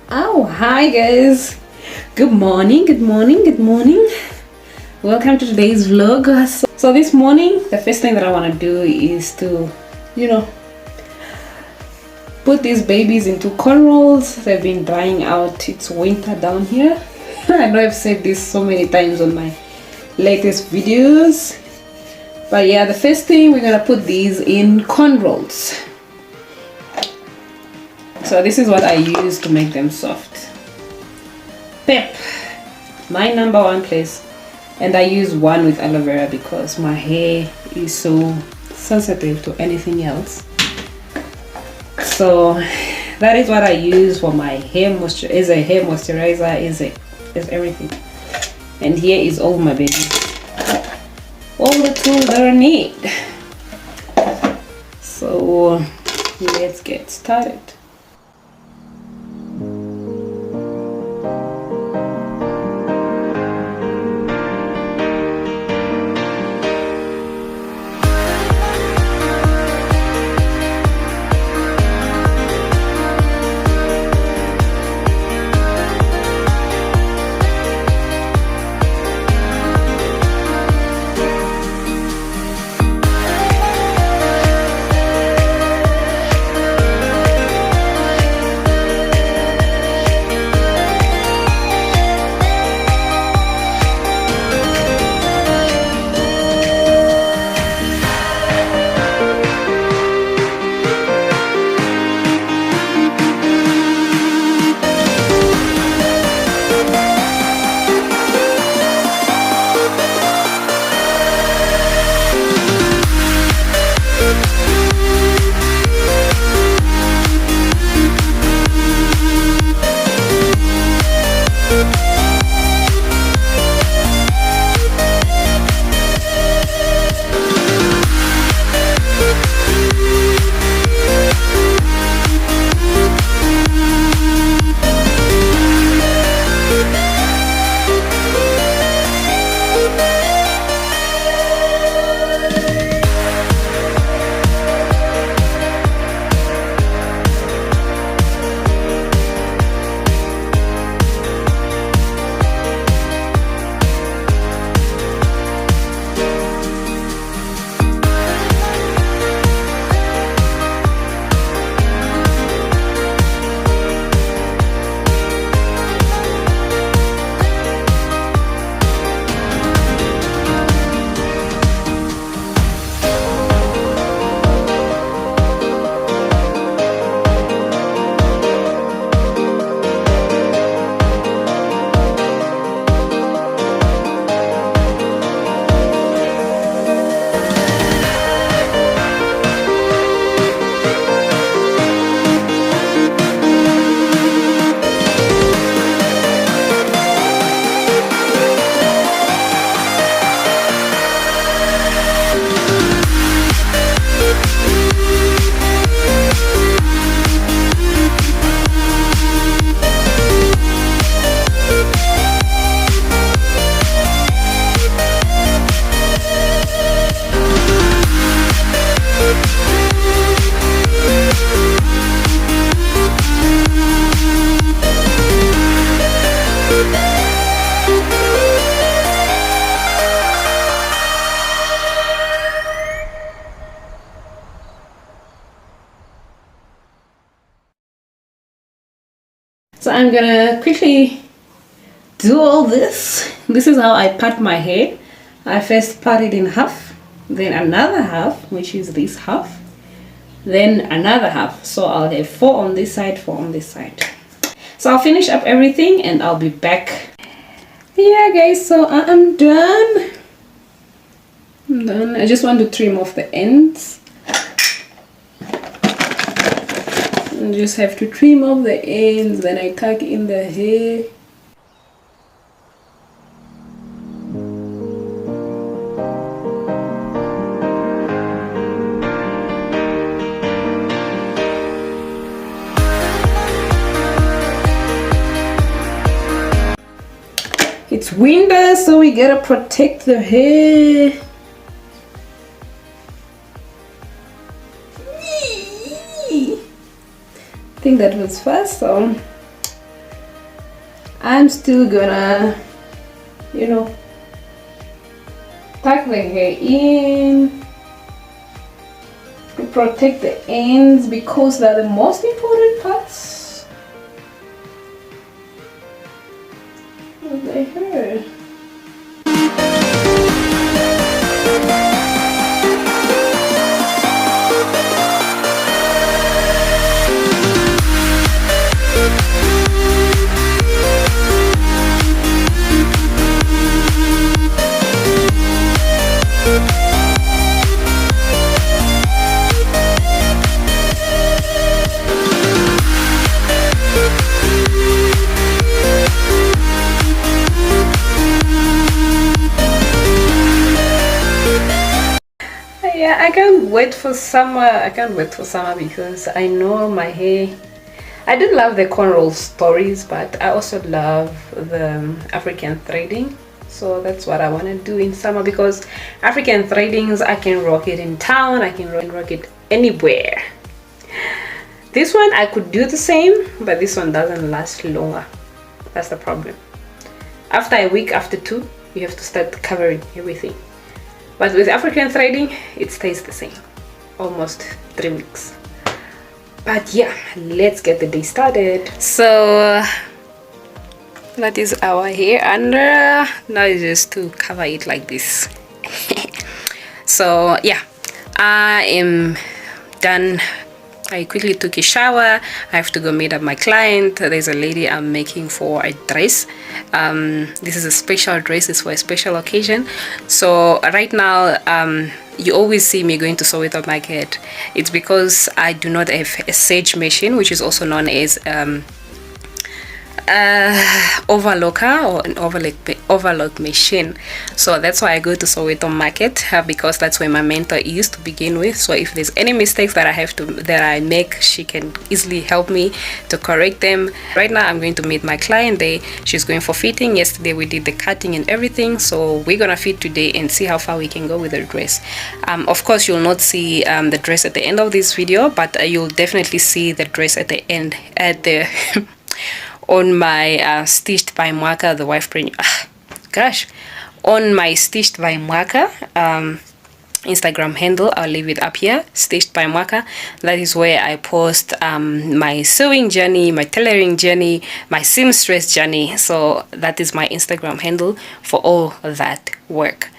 Oh, hi guys. Good morning. Welcome to today's vlog. So this morning, the first thing that I want to do is to, put these babies into cornrows. They've been drying out. It's winter down here. I know I've said this so many times on my latest videos. But yeah, the first thing, we're gonna put these in cornrows. So this is what I use to make them soft. Pep, my #1 place, and I use one with aloe vera because my hair is so sensitive to anything else. So that is what I use for my hair moisture. Is a hair moisturizer, is everything. And here is all my babies, all the tools that I need. So let's get started. So I'm gonna quickly do all this. This is how I part my hair. I first part it in half, then another half, which is this half, then another half. So I'll have 4 on this side, 4 on this side. So I'll finish up everything and I'll be back. Yeah guys, so I'm done. I just want to trim off the ends. You just have to trim off the ends, then I tuck in the hair. It's winter, so we gotta protect the hair. I think that was fast, so I'm still gonna, you know, tuck the hair in to protect the ends because they're the most important parts of the hair. Yeah, I can't wait for summer. I can't wait for summer because I know my hair. I do love the cornrow stories, but I also love the African threading. So that's what I want to do in summer because African threadings, I can rock it in town, I can rock it anywhere. This one I could do the same, but this one doesn't last longer. That's the problem. After a week, after two, you have to start covering everything. But with African threading, it stays the same, almost 3 weeks. But yeah, let's get the day started. So that is our hair under. Now it's just to cover it like this. So yeah, I am done. I quickly took a shower. I have to go meet up my client. There's a lady I'm making for a dress. This is a special dress. It's for a special occasion. So right now, you always see me going to Soweto Market. It's because I do not have a sage machine, which is also known as overlocker or an overlock machine. So that's why I go to Soweto Market because that's where my mentor is to begin with. So if there's any mistakes that I make, she can easily help me to correct them. Right now I'm going to meet my client there. She's going for fitting. Yesterday we did the cutting and everything, so we're gonna fit today and see how far we can go with the dress. Of course you'll not see the dress at the end of this video, but you'll definitely see the dress at the end at the on my Stitched by Mwaka, the Wifeprenuer. Gosh, on my Stitched by Mwaka Instagram handle, I'll leave it up here, Stitched by Mwaka. That is where I post my sewing journey, my tailoring journey, my seamstress journey. So that is my Instagram handle for all that work.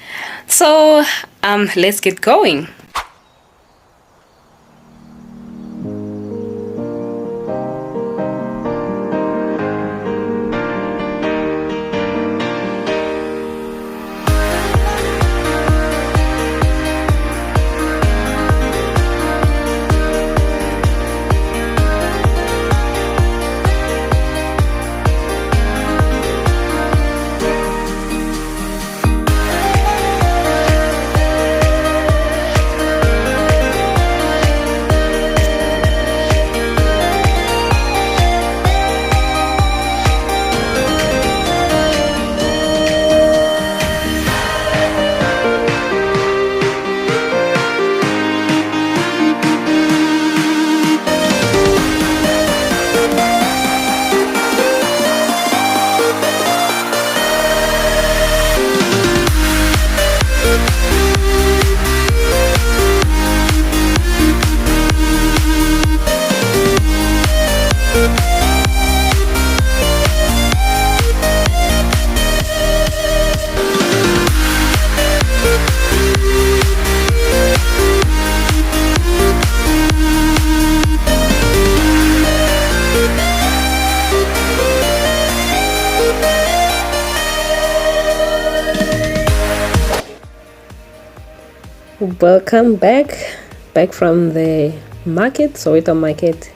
So let's get going. Welcome back from the market, Soweto Market.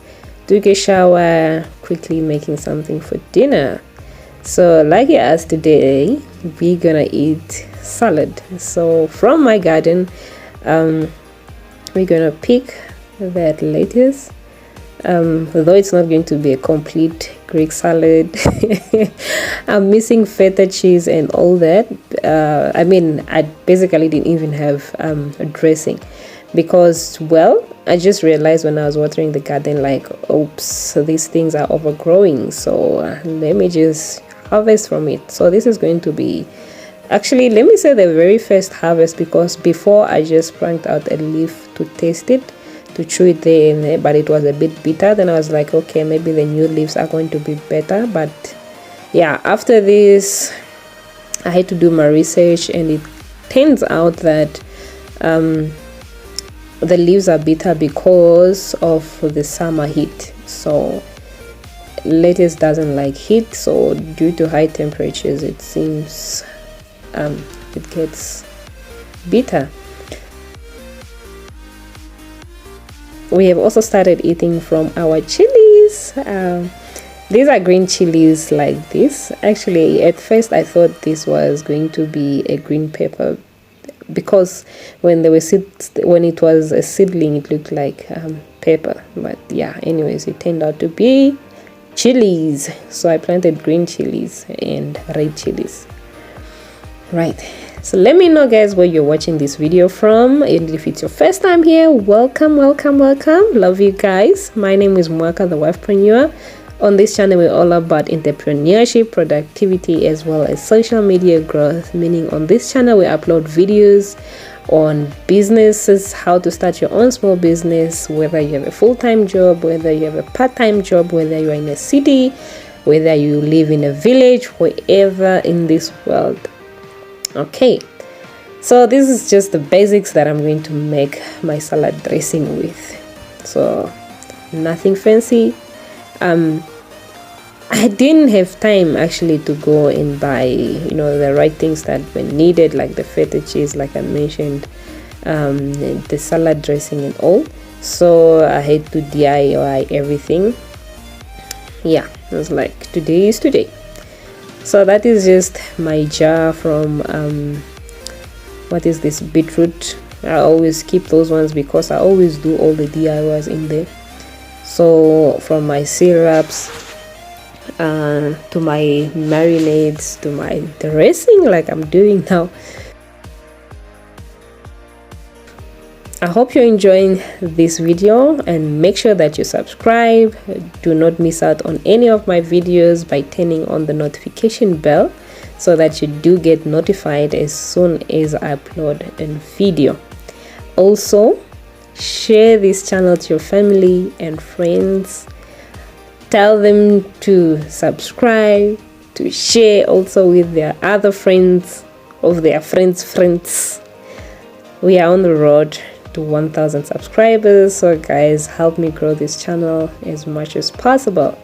Took a shower, quickly making something for dinner. So like you asked, today we're gonna eat salad. So from my garden, we're gonna pick that lettuce. Though it's not going to be a complete Greek salad. I'm missing feta cheese and all that. I mean, I basically didn't even have a dressing because, well, I just realized when I was watering the garden, like, oops, these things are overgrowing. So let me just harvest from it. So this is going to be, actually, let me say the very first harvest, because before I just spranked out a leaf to taste it, to chew it there and there, but it was a bit bitter. Then I was like, okay, maybe the new leaves are going to be better. But yeah, after this I had to do my research, and it turns out that the leaves are bitter because of the summer heat. So lettuce doesn't like heat, so due to high temperatures it seems it gets bitter. We have also started eating from our chilies. These are green chilies like this. Actually, at first I thought this was going to be a green pepper, because when it was a seedling it looked like pepper. But yeah, anyways, it turned out to be chilies. So I planted green chilies and red chilies. Right, so let me know, guys, where you're watching this video from, and if it's your first time here, welcome. Love you guys. My name is Mwaka, the Wifepreneur. On this channel we're all about entrepreneurship, productivity, as well as social media growth. Meaning on this channel we upload videos on businesses, how to start your own small business, whether you have a full-time job, whether you have a part-time job, whether you're in a city, whether you live in a village, wherever in this world. Okay, so this is just the basics that I'm going to make my salad dressing with. So nothing fancy. I didn't have time actually to go and buy, the right things that were needed, like the feta cheese, like I mentioned, the salad dressing and all. So I had to DIY everything. Yeah, I was like, today is today. So that is just my jar from what is this, beetroot. I always keep those ones because I always do all the DIYs in there. So from my syrups to my marinades to my dressing like I'm doing now. I hope you're enjoying this video, and make sure that you subscribe. Do not miss out on any of my videos by turning on the notification bell, so that you do get notified as soon as I upload a video. Also, share this channel to your family and friends. Tell them to subscribe, to share also with their other friends of their friends. We are on the road to 1,000 subscribers, so guys, help me grow this channel as much as possible.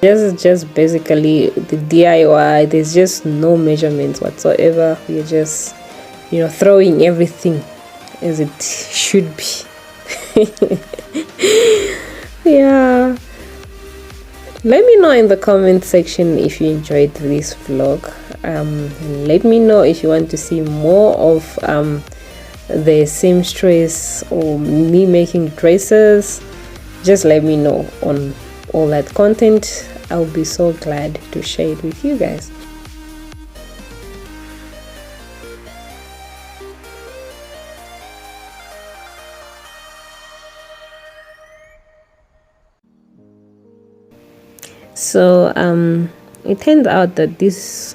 This is just basically the DIY. There's just no measurements whatsoever. We're just throwing everything as it should be. Yeah, let me know in the comment section if you enjoyed this vlog. Let me know if you want to see more of the seamstress or me making dresses. Just let me know on all that content. I'll be so glad to share it with you guys. So it turned out that this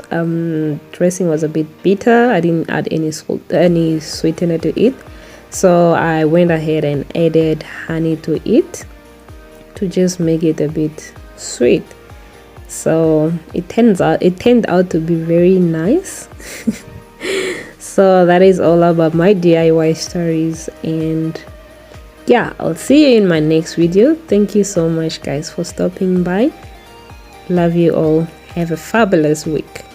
dressing was a bit bitter. I didn't add any sweetener to it, so I went ahead and added honey to it to just make it a bit sweet. So it turned out to be very nice. So that is all about my DIY stories, and yeah, I'll see you in my next video. Thank you so much, guys, for stopping by. Love you all. Have a fabulous week.